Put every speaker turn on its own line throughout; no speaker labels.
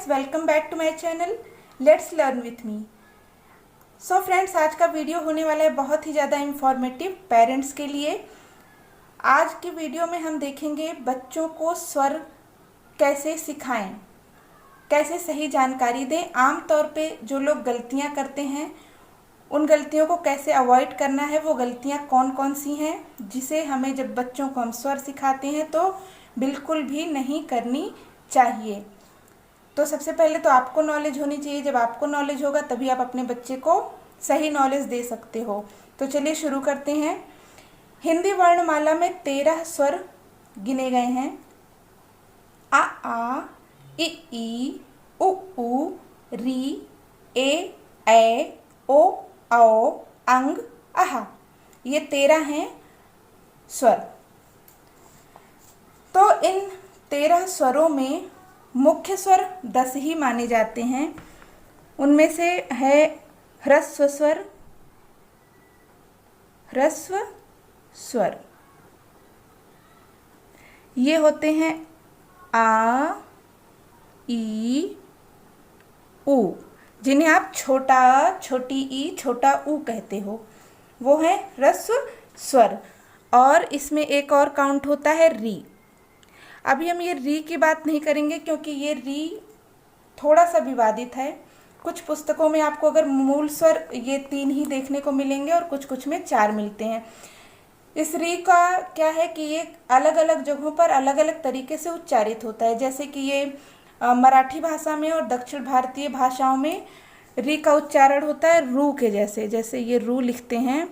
Friends, welcome back to my channel let's learn with me. So friends, आज का video होने वाला है बहुत ही ज़्यादा इंफॉर्मेटिव पेरेंट्स के लिए। आज की वीडियो में हम देखेंगे बच्चों को स्वर कैसे सिखाएं, कैसे सही जानकारी दें। आम तौर पे जो लोग गलतियां करते हैं उन गलतियों को कैसे अवॉइड करना है, वो गलतियां कौन कौन सी हैं जिसे हमें जब बच्चों को हम स्वर सिखाते हैं तो बिल्कुल भी नहीं करनी चाहिए। तो सबसे पहले तो आपको नॉलेज होनी चाहिए। जब आपको नॉलेज होगा तभी आप अपने बच्चे को सही नॉलेज दे सकते हो। तो चलिए शुरू करते हैं। हिंदी वर्णमाला में 13 स्वर गिने गए हैं। आ, इ, उ, री, ए, ओ, औ, अंग, आहा। ये 13 हैं स्वर। तो इन 13 स्वरों में मुख्य स्वर 10 ही माने जाते हैं। उनमें से है ह्रस्व स्वर, ह्रस्व स्वर। ये होते हैं आ, ई, उ, जिन्हें आप छोटा, छोटी ई, छोटा ऊ कहते हो, वो है ह्रस्व स्वर। और इसमें एक और काउंट होता है री। अभी हम ये री की बात नहीं करेंगे क्योंकि ये री थोड़ा सा विवादित है। कुछ पुस्तकों में आपको अगर मूल स्वर ये 3 ही देखने को मिलेंगे और कुछ कुछ में 4 मिलते हैं। इस री का क्या है कि ये अलग अलग जगहों पर अलग अलग तरीके से उच्चारित होता है। जैसे कि ये मराठी भाषा में और दक्षिण भारतीय भाषाओं में री का उच्चारण होता है रू के जैसे। जैसे ये रू लिखते हैं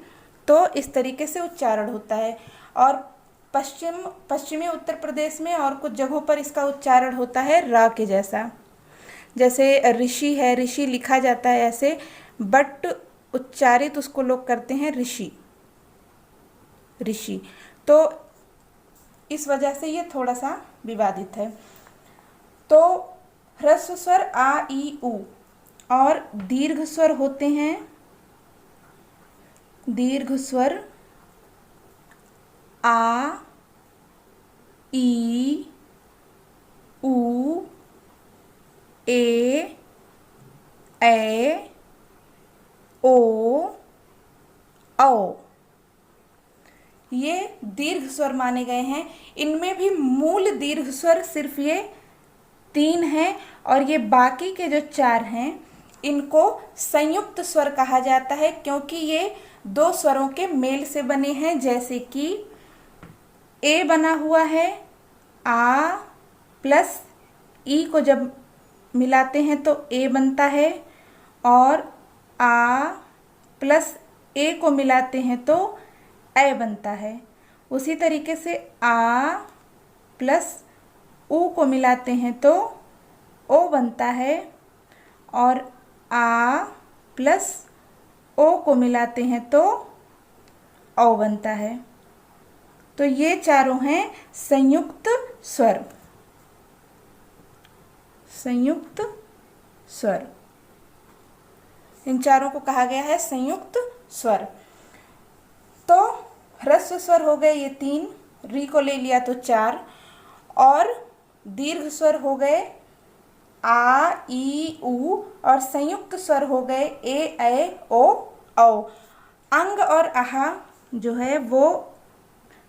तो इस तरीके से उच्चारण होता है। और पश्चिमी उत्तर प्रदेश में और कुछ जगहों पर इसका उच्चारण होता है रा के जैसा। जैसे ऋषि है, ऋषि लिखा जाता है ऐसे, बट उच्चारित उसको लोग करते हैं ऋषि, ऋषि। तो इस वजह से ये थोड़ा सा विवादित है। तो ह्रस्व स्वर आ, ई, उ और दीर्घ स्वर होते हैं दीर्घ स्वर आ, ई, उ, ए, ओ, औ। ये दीर्घ स्वर माने गए हैं। इनमें भी मूल दीर्घ स्वर सिर्फ ये 3 हैं और ये बाकी के जो 4 हैं इनको संयुक्त स्वर कहा जाता है क्योंकि ये 2 स्वरों के मेल से बने हैं। जैसे कि ए बना हुआ है, आ प्लस ई को जब मिलाते हैं तो ए बनता है, और आ प्लस ए को मिलाते हैं तो ए बनता है। उसी तरीके से आ प्लस उ को मिलाते हैं तो ओ बनता है, और आ प्लस ओ को मिलाते हैं तो औ बनता है। तो ये चारों हैं संयुक्त स्वर, संयुक्त स्वर। इन चारों को कहा गया है संयुक्त स्वर। तो ह्रस्व स्वर हो गए ये 3, री को ले लिया तो 4, और दीर्घ स्वर हो गए आ, ई, उ, और संयुक्त स्वर हो गए ए, ओ, औ। अंग और आहा जो है वो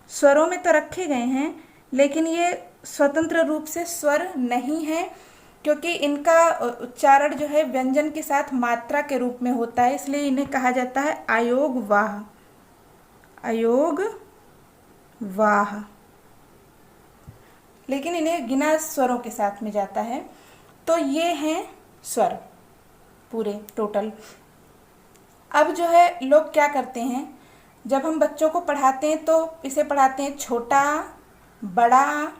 स्वरों में तो रखे गए हैं लेकिन ये स्वतंत्र रूप से स्वर नहीं है क्योंकि इनका उच्चारण जो है व्यंजन के साथ मात्रा के रूप में होता है, इसलिए इन्हें कहा जाता है अयोग वाह, अयोग वाह। लेकिन इन्हें गिना स्वरों के साथ में जाता है। तो ये हैं स्वर पूरे टोटल। अब जो है लोग क्या करते हैं, जब हम बच्चों को पढ़ाते हैं तो इसे पढ़ाते हैं छोटा, बड़ा,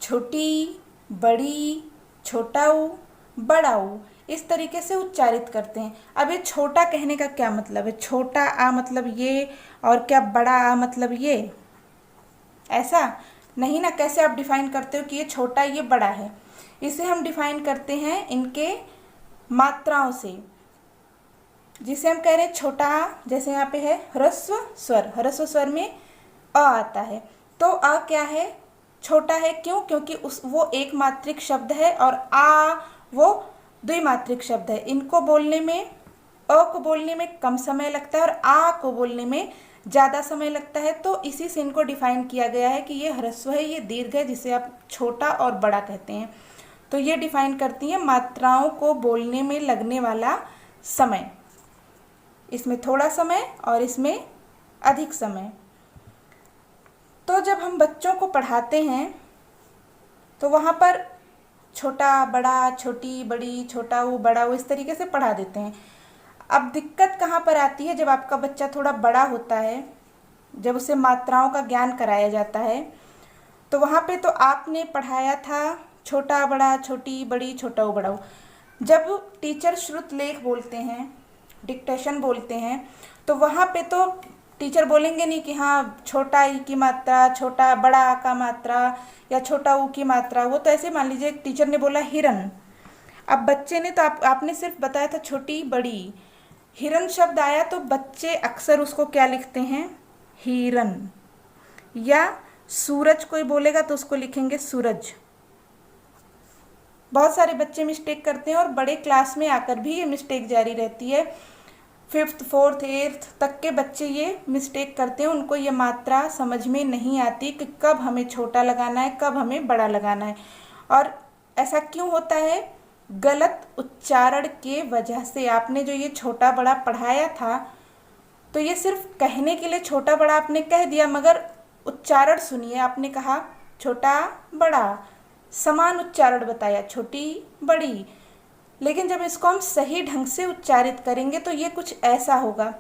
छोटी, बड़ी, छोटा ऊ, बड़ा ऊ, इस तरीके से उच्चारित करते हैं। अब ये छोटा कहने का क्या मतलब है? छोटा आ मतलब ये, और क्या बड़ा आ मतलब ये? ऐसा नहीं ना। कैसे आप डिफाइन करते हो कि ये छोटा ये बड़ा है? इसे हम डिफाइन करते हैं इनके मात्राओं से, जिसे हम कह रहे हैं छोटा आ। जैसे यहाँ पे है ह्रस्व स्वर, ह्रस्व स्वर में अ आता है, तो अ क्या है? छोटा है। क्यों? क्योंकि वो एक मात्रिक शब्द है और आ वो द्विमात्रिक शब्द है। इनको बोलने में, अ को बोलने में कम समय लगता है और आ को बोलने में ज़्यादा समय लगता है। तो इसी से इनको डिफाइन किया गया है कि ये ह्रस्व है, ये दीर्घ है, जिसे आप छोटा और बड़ा कहते हैं। तो ये डिफाइन करती है मात्राओं को बोलने में लगने वाला समय। इसमें थोड़ा समय और इसमें अधिक समय। तो जब हम बच्चों को पढ़ाते हैं तो वहाँ पर छोटा बड़ा, छोटी बड़ी, छोटा वो बड़ा वो, इस तरीके से पढ़ा देते हैं। अब दिक्कत कहाँ पर आती है, जब आपका बच्चा थोड़ा बड़ा होता है, जब उसे मात्राओं का ज्ञान कराया जाता है, तो वहाँ पे तो आपने पढ़ाया था छोटा बड़ा, छोटी बड़ी, छोटा वो बड़ा वो। जब टीचर श्रुत लेख बोलते हैं, डिक्टेशन बोलते हैं, तो वहाँ पे तो टीचर बोलेंगे नहीं कि हाँ छोटा ई की मात्रा, छोटा बड़ा आ का मात्रा या छोटा ऊ की मात्रा। वो तो ऐसे मान लीजिए टीचर ने बोला हिरन, अब बच्चे ने तो आपने सिर्फ बताया था छोटी बड़ी, हिरन शब्द आया तो बच्चे अक्सर उसको क्या लिखते हैं, हिरन। या सूरज कोई बोलेगा तो उसको लिखेंगे सूरज। बहुत सारे बच्चे मिस्टेक करते हैं और बड़े क्लास में आकर भी ये मिस्टेक जारी रहती है। 5th 4th 8th तक के बच्चे ये मिस्टेक करते हैं, उनको ये मात्रा समझ में नहीं आती कि कब हमें छोटा लगाना है, कब हमें बड़ा लगाना है। और ऐसा क्यों होता है, गलत उच्चारण के वजह से। आपने जो ये छोटा बड़ा पढ़ाया था तो ये सिर्फ कहने के लिए छोटा बड़ा आपने कह दिया, मगर उच्चारण सुनिए, आपने कहा छोटा बड़ा, समान उच्चारण बताया छोटी बड़ी। लेकिन जब इसको हम सही ढंग से उच्चारित करेंगे तो ये कुछ ऐसा होगा,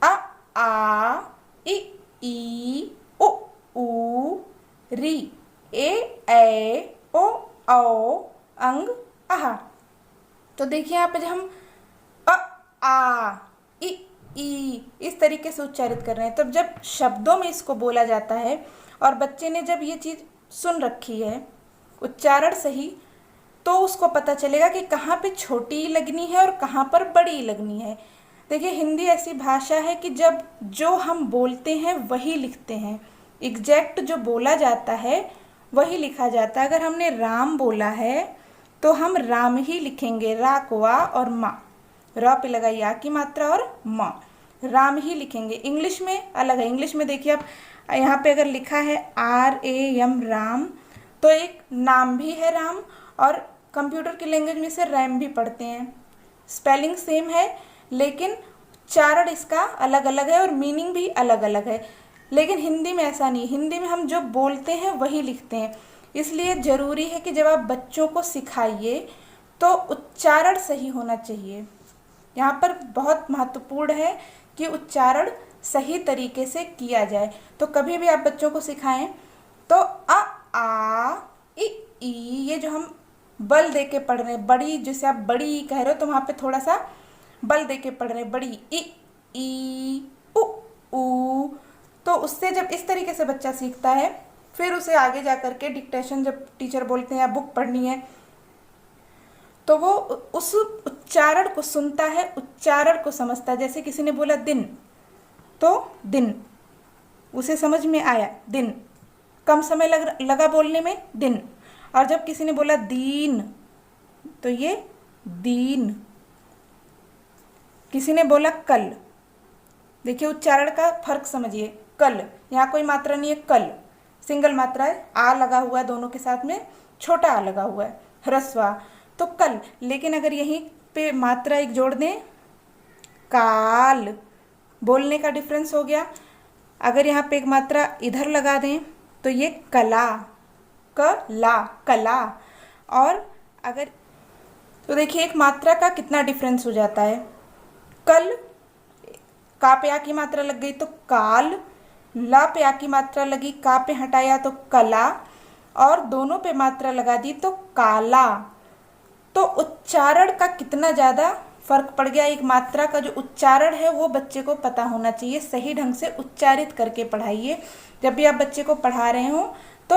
आ ई उ ऊ री ए ओ औ अंग आहा। तो देखिए यहाँ पे जब हम आ ई इस तरीके से उच्चारित कर रहे हैं, तब जब शब्दों में इसको बोला जाता है और बच्चे ने जब ये चीज़ सुन रखी है उच्चारण सही, तो उसको पता चलेगा कि कहाँ पे छोटी लगनी है और कहाँ पर बड़ी लगनी है। देखिए हिंदी ऐसी भाषा है कि जब जो हम बोलते हैं वही लिखते हैं, एग्जैक्ट जो बोला जाता है वही लिखा जाता है। अगर हमने राम बोला है तो हम राम ही लिखेंगे, रा को आ और माँ, र पे लगाई आ की मात्रा और माँ, राम ही लिखेंगे। इंग्लिश में अलग है, इंग्लिश में देखिए आप यहाँ पे अगर लिखा है RAM राम, तो एक नाम भी है राम, और कंप्यूटर की लैंग्वेज में इसे रैम भी पढ़ते हैं। स्पेलिंग सेम है लेकिन उच्चारण इसका अलग अलग है और मीनिंग भी अलग अलग है। लेकिन हिंदी में ऐसा नहीं, हिंदी में हम जो बोलते हैं वही लिखते हैं। इसलिए ज़रूरी है कि जब आप बच्चों को सिखाइए तो उच्चारण सही होना चाहिए। यहाँ पर बहुत महत्वपूर्ण है कि उच्चारण सही तरीके से किया जाए। तो कभी भी आप बच्चों को सिखाएं तो आ ई ये जो हम बल दे के पढ़ रहे हैं, बड़ी जैसे आप बड़ी कह रहे हो तो वहाँ पे थोड़ा सा बल दे के पढ़ रहे हैं, बड़ी ई उ ऊ। तो उससे जब इस तरीके से बच्चा सीखता है, फिर उसे आगे जा कर के डिक्टेशन जब टीचर बोलते हैं या बुक पढ़नी है तो वो उस उच्चारण को सुनता है, उच्चारण को समझता है। जैसे किसी ने बोला दिन तो दिन, उसे समझ में आया दिन, कम समय लगा बोलने में दिन। और जब किसी ने बोला दीन तो ये दीन। किसी ने बोला कल, देखिए उच्चारण का फर्क समझिए, कल यहाँ कोई मात्रा नहीं है, कल सिंगल मात्रा है, आ लगा हुआ है दोनों के साथ में, छोटा आ लगा हुआ है, ह्रस्व आ, तो कल। लेकिन अगर यहीं पे मात्रा एक जोड़ दें काल, बोलने का डिफरेंस हो गया। अगर यहाँ पे एक मात्रा इधर लगा दें तो ये कला, कला कला। और अगर तो देखिए एक मात्रा का कितना डिफरेंस हो जाता है। कल का पे आ की मात्रा लग गई तो काल, ला पे आ की मात्रा लगी, का पे हटाया तो कला, और दोनों पे मात्रा लगा दी तो काला। तो उच्चारण का कितना ज़्यादा फर्क पड़ गया। एक मात्रा का जो उच्चारण है वो बच्चे को पता होना चाहिए, सही ढंग से उच्चारित करके पढ़ाइए। जब भी आप बच्चे को पढ़ा रहे हो तो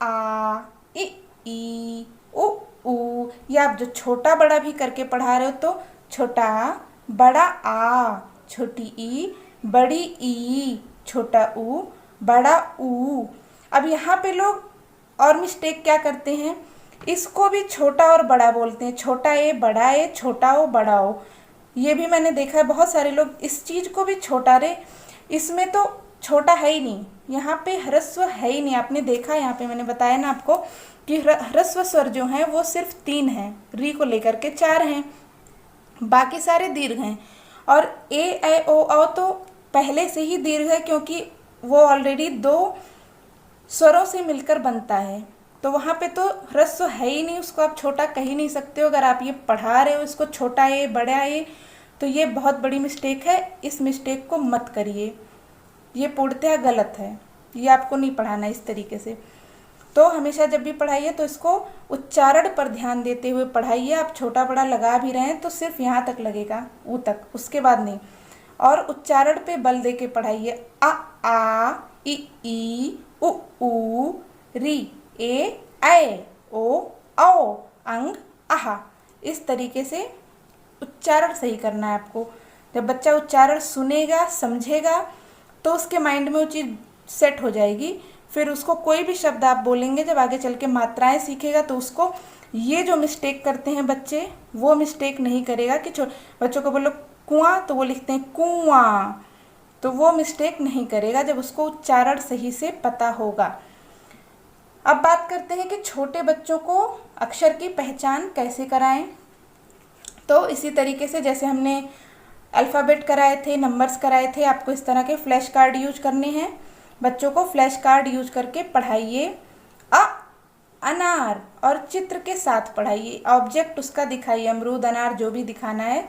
आ ई उ ऊ, या आप जो छोटा बड़ा भी करके पढ़ा रहे हो तो छोटा बड़ा आ, छोटी ई, बड़ी ई, छोटा ऊ, बड़ा ऊ। अब यहाँ पे लोग और मिस्टेक क्या करते हैं इसको भी छोटा और बड़ा बोलते हैं, छोटा ए बड़ा ए, छोटा ओ बड़ा ओ। ये भी मैंने देखा है बहुत सारे लोग इस चीज़ को भी छोटा रे, इसमें तो छोटा है ही नहीं, यहाँ पे ह्रस्व है ही नहीं। आपने देखा यहाँ पे मैंने बताया ना आपको कि ह्रस्व स्वर जो हैं वो सिर्फ 3 हैं, री को लेकर के 4 हैं, बाकी सारे दीर्घ हैं। और ए ऐ ओ औ तो पहले से ही दीर्घ है, क्योंकि वो ऑलरेडी 2 स्वरों से मिलकर बनता है, तो वहाँ पे तो ह्रस्व है ही नहीं, उसको आप छोटा कह ही नहीं सकते हो। अगर आप ये पढ़ा रहे हो इसको छोटा ए बड़ा ए, तो ये बहुत बड़ी मिस्टेक है, इस मिस्टेक को मत करिए, ये पूर्णतः गलत है, ये आपको नहीं पढ़ाना इस तरीके से। तो हमेशा जब भी पढ़ाइए तो इसको उच्चारण पर ध्यान देते हुए पढ़ाइए। आप छोटा बड़ा लगा भी रहे हैं तो सिर्फ यहाँ तक लगेगा, ऊ तक, उसके बाद नहीं। और उच्चारण पे बल दे के पढ़ाइए। आ ई उ ऊ री ए ऐ ओ औ अंग आहा, इस तरीके से उच्चारण सही करना है आपको। जब बच्चा उच्चारण सुनेगा समझेगा तो उसके माइंड में वो चीज़ सेट हो जाएगी, फिर उसको कोई भी शब्द आप बोलेंगे जब आगे चल के मात्राएं सीखेगा तो उसको ये जो मिस्टेक करते हैं बच्चे वो मिस्टेक नहीं करेगा कि बच्चों को बोलो कुआं तो वो लिखते हैं कुआं, तो वो मिस्टेक नहीं करेगा जब उसको उच्चारण सही से पता होगा। अब बात करते हैं कि छोटे बच्चों को अक्षर की पहचान कैसे कराएं। तो इसी तरीके से जैसे हमने अल्फ़ाबेट कराए थे, नंबर्स कराए थे, आपको इस तरह के फ्लैश कार्ड यूज करने हैं। बच्चों को फ्लैश कार्ड यूज करके पढ़ाइए। अनार और चित्र के साथ पढ़ाइए, ऑब्जेक्ट उसका दिखाइए, अमरूद अनार जो भी दिखाना है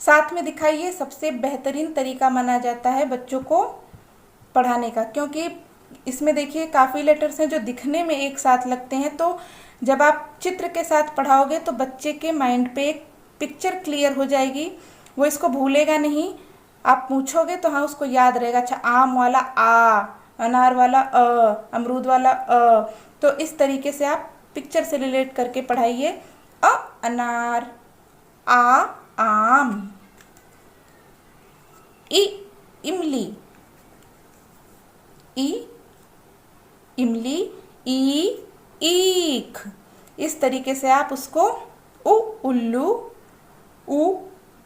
साथ में दिखाइए। सबसे बेहतरीन तरीका माना जाता है बच्चों को पढ़ाने का, क्योंकि इसमें देखिए काफ़ी लेटर्स हैं जो दिखने में एक साथ लगते हैं, तो जब आप चित्र के साथ पढ़ाओगे तो बच्चे के माइंड पे एक पिक्चर क्लियर हो जाएगी, वो इसको भूलेगा नहीं। आप पूछोगे तो हाँ उसको याद रहेगा, अच्छा आम वाला आ, अनार वाला अ, अमरूद वाला अ। तो इस तरीके से आप पिक्चर से रिलेट करके पढ़ाइए। अनार, आ आम, इमली, इमली, ईख। इस तरीके से आप उसको उल्लू,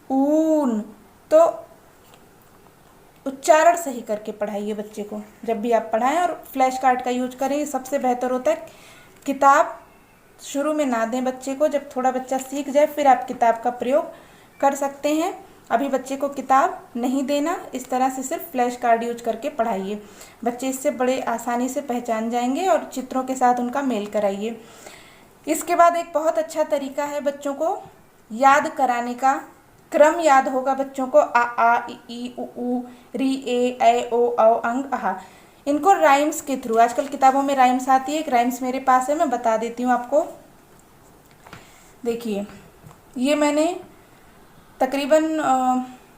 ऊन, तो उच्चारण सही करके पढ़ाइए बच्चे को जब भी आप पढ़ाएं। और फ्लैश कार्ड का यूज करें, ये सबसे बेहतर होता है। किताब शुरू में ना दें बच्चे को, जब थोड़ा बच्चा सीख जाए फिर आप किताब का प्रयोग कर सकते हैं। अभी बच्चे को किताब नहीं देना, इस तरह से सिर्फ फ्लैश कार्ड यूज करके पढ़ाइए। बच्चे इससे बड़े आसानी से पहचान जाएंगे और चित्रों के साथ उनका मेल कराइए। इसके बाद एक बहुत अच्छा तरीका है बच्चों को याद कराने का। क्रम याद होगा बच्चों को, आ ई उ री ए ऐ ओ औ अंग आहा। इनको राइम्स के थ्रू, आजकल किताबों में राइम्स आती है, एक राइम्स मेरे पास है, मैं बता देती हूँ आपको। देखिए ये मैंने तकरीबन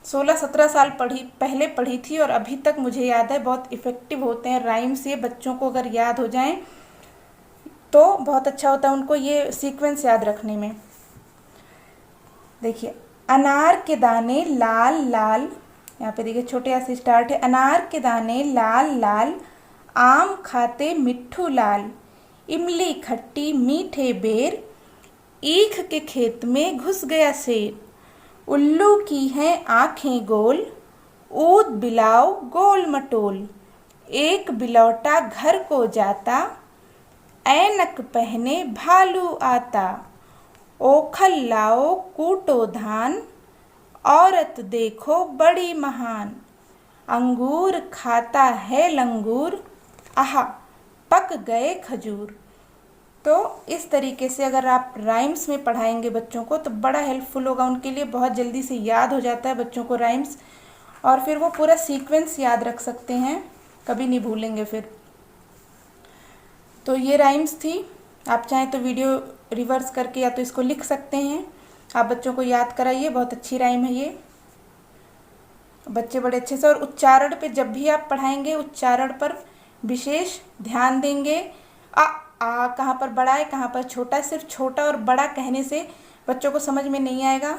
16-17 साल पहले पढ़ी थी और अभी तक मुझे याद है। बहुत इफ़ेक्टिव होते हैं राइम्स, ये बच्चों को अगर याद हो जाएं तो बहुत अच्छा होता है उनको ये सीक्वेंस याद रखने में। देखिए, अनार के दाने लाल लाल, यहाँ पे देखिए छोटे से स्टार्ट है। अनार के दाने लाल लाल, आम खाते मिट्ठू लाल, इमली खट्टी मीठे बेर, ईख के खेत में घुस गया शेर, उल्लू की हैं आँखें गोल, ऊद बिलाव गोल मटोल, एक बिलौटा घर को जाता, ऐनक पहने भालू आता, ओखल लाओ कूटो धान, औरत देखो बड़ी महान, अंगूर खाता है लंगूर, आहा पक गए खजूर। तो इस तरीके से अगर आप राइम्स में पढ़ाएंगे बच्चों को तो बड़ा हेल्पफुल होगा उनके लिए, बहुत जल्दी से याद हो जाता है बच्चों को राइम्स, और फिर वो पूरा सीक्वेंस याद रख सकते हैं, कभी नहीं भूलेंगे फिर। तो ये राइम्स थी, आप चाहें तो वीडियो रिवर्स करके या तो इसको लिख सकते हैं, आप बच्चों को याद कराइए, बहुत अच्छी राइम है ये, बच्चे बड़े अच्छे से। और उच्चारण पे जब भी आप पढ़ाएंगे उच्चारण पर विशेष ध्यान देंगे। आ कहाँ पर बड़ा है कहाँ पर छोटा है, सिर्फ छोटा और बड़ा कहने से बच्चों को समझ में नहीं आएगा।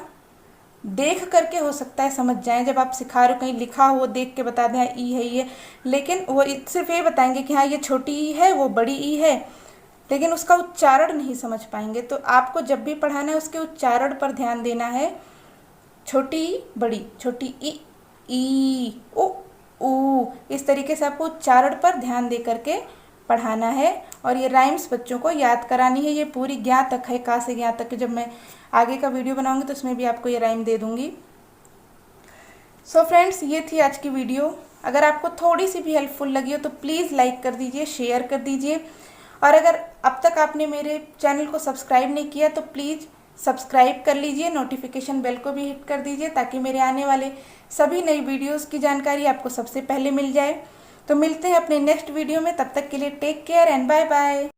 देख करके हो सकता है समझ जाएं, जब आप सिखा रहे हो कहीं लिखा हो देख के बता दें ई है ये, लेकिन वो सिर्फ ये बताएंगे कि हाँ ये छोटी ई है वो बड़ी ई है, लेकिन उसका उच्चारण नहीं समझ पाएंगे। तो आपको जब भी पढ़ाना है उसके उच्चारण पर ध्यान देना है। छोटी ई बड़ी, छोटी ई उ ऊ, इस तरीके से आपको उच्चारण पर ध्यान दे करके पढ़ाना है। और ये राइम्स बच्चों को याद करानी है। ये पूरी ज्ञ तक है, का से ज्ञ तक की। जब मैं आगे का वीडियो बनाऊंगी तो उसमें भी आपको ये राइम दे दूंगी। सो फ्रेंड्स, ये थी आज की वीडियो। अगर आपको थोड़ी सी भी हेल्पफुल लगी हो तो प्लीज़ लाइक कर दीजिए, शेयर कर दीजिए। और अगर अब तक आपने मेरे चैनल को सब्सक्राइब नहीं किया तो प्लीज़ सब्सक्राइब कर लीजिए, नोटिफिकेशन बेल को भी हिट कर दीजिए, ताकि मेरे आने वाले सभी नई वीडियोस की जानकारी आपको सबसे पहले मिल जाए। तो मिलते हैं अपने नेक्स्ट वीडियो में, तब तक के लिए take care and bye bye.